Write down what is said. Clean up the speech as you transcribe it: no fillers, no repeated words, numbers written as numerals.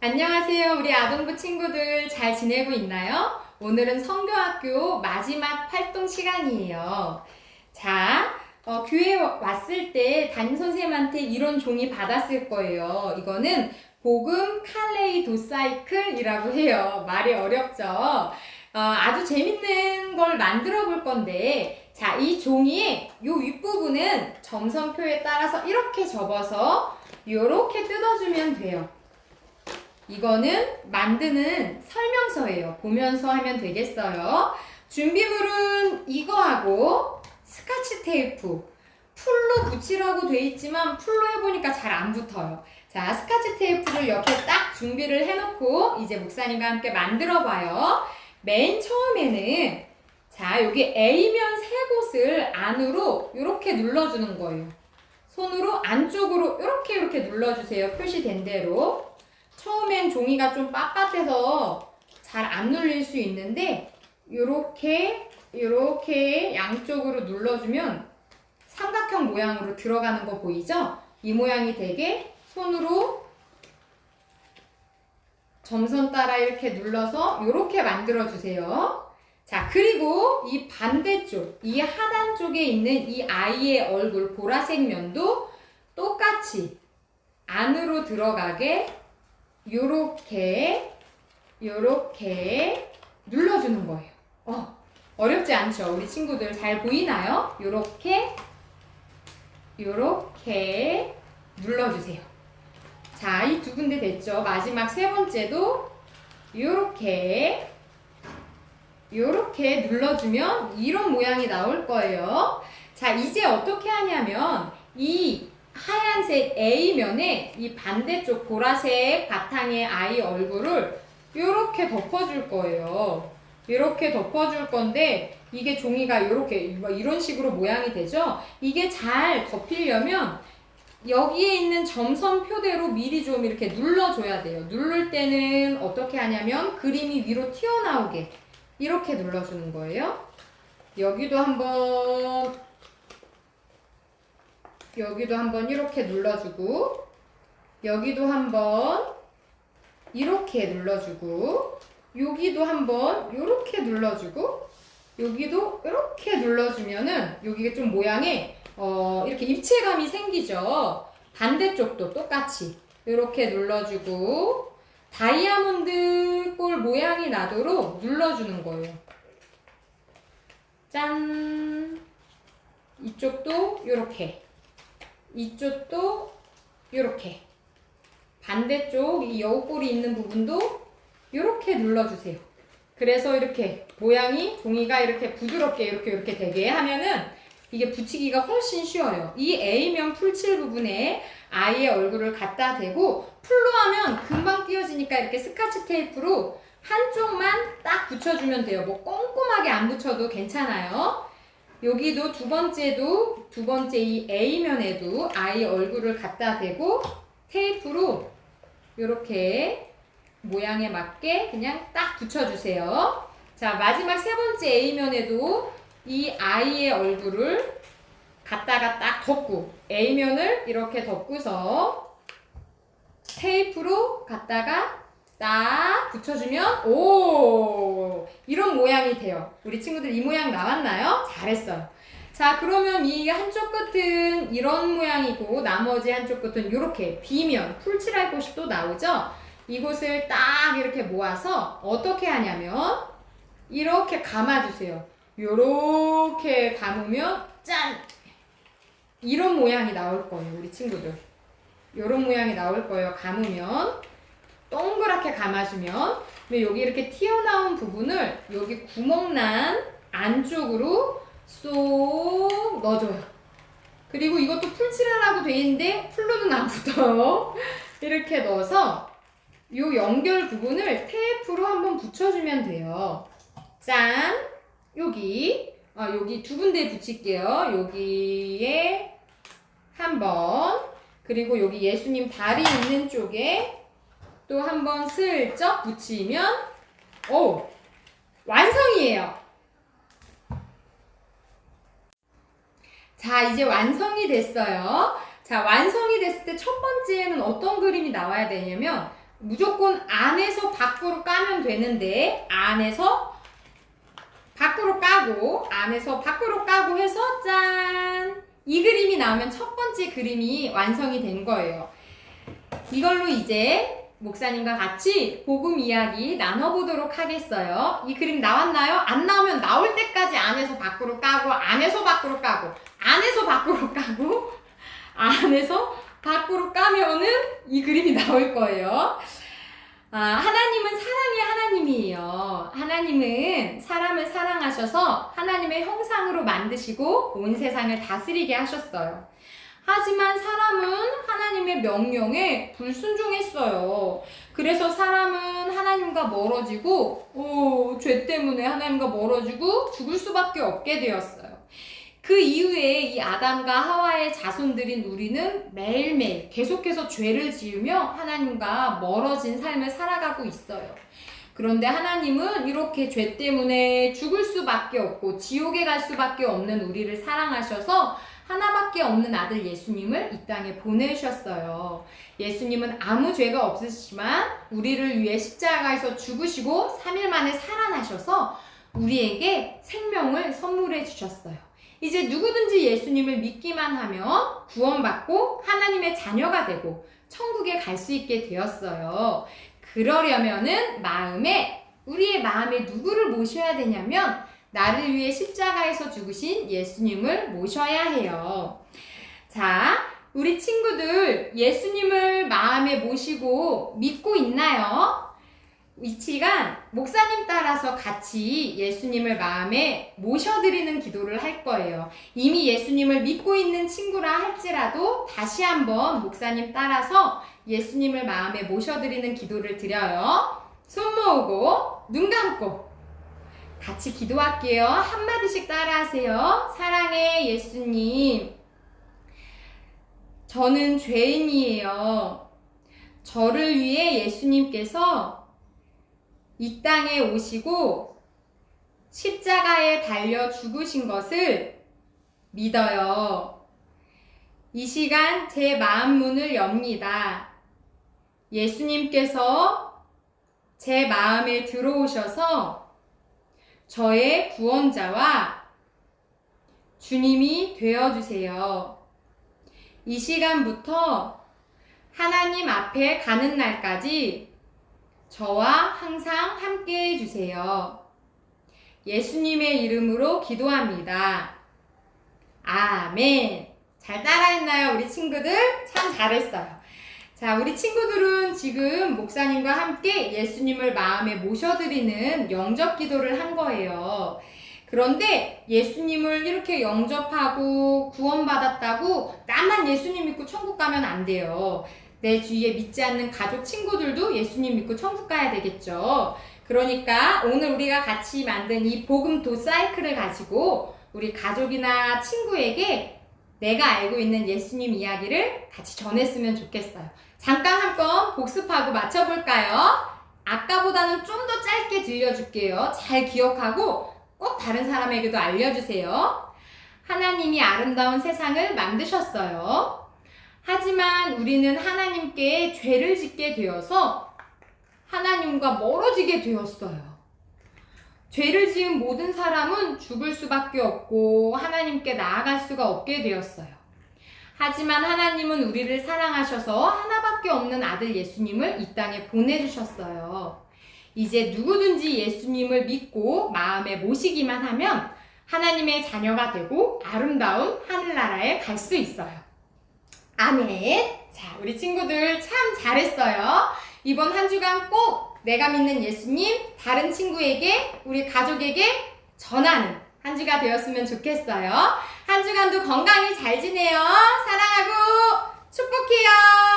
안녕하세요. 우리 아동부 친구들 잘 지내고 있나요? 오늘은 성교학교 마지막 활동 시간이에요. 자, 교회에 왔을 때 담임선생님한테 이런 종이 받았을 거예요. 이거는 복음 칼레이도사이클이라고 해요. 말이 어렵죠? 아주 재밌는 걸 만들어 볼 건데, 자, 이 종이의 요 윗부분은 점선표에 따라서 이렇게 접어서 이렇게 뜯어주면 돼요. 이거는 만드는 설명서예요. 보면서 하면 되겠어요. 준비물은 이거하고 스카치 테이프, 풀로 붙이라고 돼 있지만 풀로 해보니까 잘 안 붙어요. 자, 스카치 테이프를 이렇게 딱 준비를 해놓고 이제 목사님과 함께 만들어 봐요. 맨 처음에는 자, 여기 A면 세 곳을 안으로 이렇게 눌러주는 거예요. 손으로 안쪽으로 이렇게 눌러주세요. 표시된 대로. 처음엔 종이가 좀 빳빳해서 잘 안 눌릴 수 있는데 요렇게 양쪽으로 눌러주면 삼각형 모양으로 들어가는 거 보이죠? 이 모양이 되게 손으로 점선 따라 이렇게 눌러서 요렇게 만들어주세요. 자, 그리고 이 반대쪽, 이 하단 쪽에 있는 이 아이의 얼굴 보라색 면도 똑같이 안으로 들어가게 요렇게 눌러주는 거예요. 어렵지 않죠? 우리 친구들 잘 보이나요? 요렇게 눌러주세요. 자, 이 두 군데 됐죠? 마지막 세 번째도 요렇게 눌러주면 이런 모양이 나올 거예요. 자, 이제 어떻게 하냐면 이 하얀색 A면에 이 반대쪽 보라색 바탕의 아이 얼굴을 이렇게 덮어줄 거예요. 이렇게 덮어줄 건데 이게 종이가 이렇게 이런 식으로 모양이 되죠? 이게 잘 덮이려면 여기에 있는 점선표대로 미리 좀 이렇게 눌러줘야 돼요. 누를 때는 어떻게 하냐면 그림이 위로 튀어나오게 이렇게 눌러주는 거예요. 여기도 한번 이렇게 눌러주고 여기도 한번 이렇게 눌러주고 여기도 한번 이렇게 눌러주고 여기도 이렇게 눌러주면은 여기가 좀 모양에 이렇게 입체감이 생기죠. 반대쪽도 똑같이 이렇게 눌러주고 다이아몬드 볼 모양이 나도록 눌러주는 거예요. 짠! 이쪽도 이렇게 이쪽도 이렇게 반대쪽 이 여우꼴이 있는 부분도 이렇게 눌러주세요. 그래서 이렇게 모양이 종이가 이렇게 부드럽게 이렇게 되게 하면은 이게 붙이기가 훨씬 쉬워요. 이 A면 풀칠 부분에 아이의 얼굴을 갖다 대고 풀로 하면 금방 띄어지니까 이렇게 스카치 테이프로 한쪽만 딱 붙여주면 돼요. 뭐 꼼꼼하게 안 붙여도 괜찮아요. 여기도 두 번째 이 A면에도 아이 얼굴을 갖다 대고 테이프로 이렇게 모양에 맞게 그냥 딱 붙여주세요. 자, 마지막 세 번째 A면에도 이 아이의 얼굴을 갖다가 딱 덮고 A면을 이렇게 덮고서 테이프로 갖다가 딱 붙여주면 이런 모양이 돼요. 우리 친구들 이 모양 나왔나요? 잘했어요. 자, 그러면 이 한쪽 끝은 이런 모양이고 나머지 한쪽 끝은 이렇게 B면 풀칠할 곳이 또 나오죠? 이곳을 딱 이렇게 모아서 어떻게 하냐면 이렇게 감아주세요. 요렇게 감으면 짠! 이런 모양이 나올 거예요. 우리 친구들 이런 모양이 나올 거예요. 감으면 동그랗게 감아주면 여기 이렇게 튀어나온 부분을 여기 구멍난 안쪽으로 쏙 넣어줘요. 그리고 이것도 풀칠하라고 돼 있는데 풀로는 안 붙어요. 이렇게 넣어서 이 연결 부분을 테이프로 한번 붙여주면 돼요. 짠! 여기 두 군데 붙일게요. 여기에 한번, 그리고 여기 예수님 다리 있는 쪽에 또 한번 슬쩍 붙이면 완성이에요. 자, 이제 완성이 됐어요. 자, 완성이 됐을 때 첫 번째는 어떤 그림이 나와야 되냐면 무조건 안에서 밖으로 까면 되는데 안에서 밖으로 까고 안에서 밖으로 까고 해서 짠! 이 그림이 나오면 첫 번째 그림이 완성이 된 거예요. 이걸로 이제 목사님과 같이 복음 이야기 나눠보도록 하겠어요. 이 그림 나왔나요? 안 나오면 나올 때까지 안에서 밖으로 까고 안에서 밖으로 까고 안에서 밖으로 까고 안에서 밖으로 까면은 이 그림이 나올 거예요. 하나님은 사랑의 하나님이에요. 하나님은 사람을 사랑하셔서 하나님의 형상으로 만드시고 온 세상을 다스리게 하셨어요. 하지만 사람은 하나님의 명령에 불순종했어요. 그래서 사람은 하나님과 멀어지고 죄 때문에 하나님과 멀어지고 죽을 수밖에 없게 되었어요. 그 이후에 이 아담과 하와의 자손들인 우리는 매일매일 계속해서 죄를 지으며 하나님과 멀어진 삶을 살아가고 있어요. 그런데 하나님은 이렇게 죄 때문에 죽을 수밖에 없고 지옥에 갈 수밖에 없는 우리를 사랑하셔서 하나밖에 없는 아들 예수님을 이 땅에 보내셨어요. 예수님은 아무 죄가 없으시지만 우리를 위해 십자가에서 죽으시고 3일 만에 살아나셔서 우리에게 생명을 선물해 주셨어요. 이제 누구든지 예수님을 믿기만 하면 구원받고 하나님의 자녀가 되고 천국에 갈 수 있게 되었어요. 그러려면은 우리의 마음에 누구를 모셔야 되냐면 나를 위해 십자가에서 죽으신 예수님을 모셔야 해요. 자, 우리 친구들 예수님을 마음에 모시고 믿고 있나요? 이 시간 목사님 따라서 같이 예수님을 마음에 모셔드리는 기도를 할 거예요. 이미 예수님을 믿고 있는 친구라 할지라도 다시 한번 목사님 따라서 예수님을 마음에 모셔드리는 기도를 드려요. 손 모으고 눈 감고 같이 기도할게요. 한마디씩 따라하세요. 사랑해 예수님, 저는 죄인이에요. 저를 위해 예수님께서 이 땅에 오시고 십자가에 달려 죽으신 것을 믿어요. 이 시간 제 마음 문을 엽니다. 예수님께서 제 마음에 들어오셔서 저의 구원자와 주님이 되어주세요. 이 시간부터 하나님 앞에 가는 날까지 저와 항상 함께 해주세요. 예수님의 이름으로 기도합니다. 아멘. 잘 따라했나요, 우리 친구들? 참 잘했어요. 자, 우리 친구들은 지금 목사님과 함께 예수님을 마음에 모셔드리는 영접 기도를 한 거예요. 그런데 예수님을 이렇게 영접하고 구원받았다고 나만 예수님 믿고 천국 가면 안 돼요. 내 주위에 믿지 않는 가족, 친구들도 예수님 믿고 천국 가야 되겠죠. 그러니까 오늘 우리가 같이 만든 이 복음도 사이클을 가지고 우리 가족이나 친구에게 내가 알고 있는 예수님 이야기를 같이 전했으면 좋겠어요. 잠깐 한번 복습하고 맞춰볼까요? 아까보다는 좀 더 짧게 들려줄게요. 잘 기억하고 꼭 다른 사람에게도 알려주세요. 하나님이 아름다운 세상을 만드셨어요. 하지만 우리는 하나님께 죄를 짓게 되어서 하나님과 멀어지게 되었어요. 죄를 지은 모든 사람은 죽을 수밖에 없고 하나님께 나아갈 수가 없게 되었어요. 하지만 하나님은 우리를 사랑하셔서 하나밖에 없는 아들 예수님을 이 땅에 보내주셨어요. 이제 누구든지 예수님을 믿고 마음에 모시기만 하면 하나님의 자녀가 되고 아름다운 하늘나라에 갈 수 있어요. 아멘. 자, 우리 친구들 참 잘했어요. 이번 한 주간 꼭 내가 믿는 예수님 다른 친구에게, 우리 가족에게 전하는 한 주가 되었으면 좋겠어요. 한 주간도 건강히 잘 지내요. 사랑하고 축복해요.